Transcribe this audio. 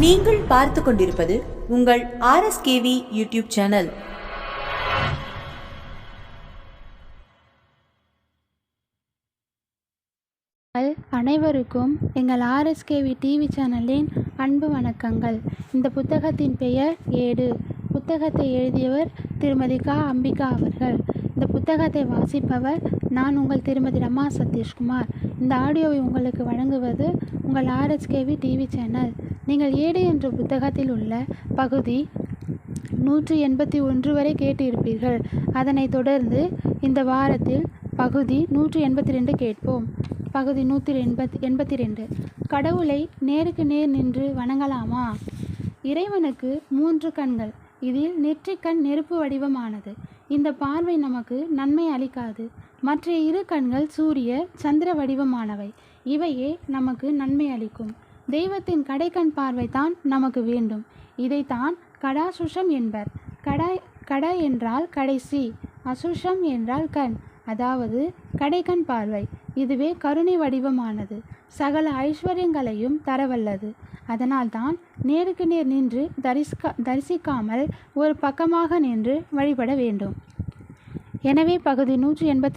நீங்கள் பார்த்து கொண்டிருப்பது உங்கள் RSKV யூடியூப் சேனல். அனைவருக்கும் எங்கள் RSKV டிவி சேனலின் அன்பு வணக்கங்கள். இந்த புத்தகத்தின் பெயர் ஏடு. புத்தகத்தை எழுதியவர் திருமதி க. அம்பிகா அவர்கள். இந்த புத்தகத்தை வாசிப்பவர் நான் உங்கள் திருமதி ரமா சதீஷ்குமார். இந்த ஆடியோவை உங்களுக்கு வழங்குவது உங்கள் RSKV டிவி சேனல். நீங்கள் ஏடு என்ற புத்தகத்தில் உள்ள பகுதி 181 வரை கேட்டிருப்பீர்கள். அதனைத் தொடர்ந்து இந்த வாரத்தில் பகுதி 182 கேட்போம். பகுதி 182. கடவுளை நேருக்கு நேர் நின்று வணங்கலாமா? இறைவனுக்கு 3 கண்கள். இதில் நெற்றிக்கண் நெருப்பு வடிவமானது. இந்த பார்வை நமக்கு நன்மை அளிக்காது. மற்ற 2 கண்கள் சூரிய சந்திர வடிவமானவை. இவையே நமக்கு நன்மை அளிக்கும். தெய்வத்தின் கடைக்கண் பார்வை தான் நமக்கு வேண்டும். இதைத்தான் கடாசுஷம் என்பர். கட என்றால் கடைசி, அசுஷம் என்றால் கண், அதாவது கடைக்கண் பார்வை. இதுவே கருணை வடிவமானது. சகல ஐஸ்வர்யங்களையும் தரவல்லது. அதனால்தான் நேருக்கு நேர் நின்று தரிசிக்காமல் ஒரு பக்கமாக நின்று வழிபட வேண்டும். எனவே பகுதி 182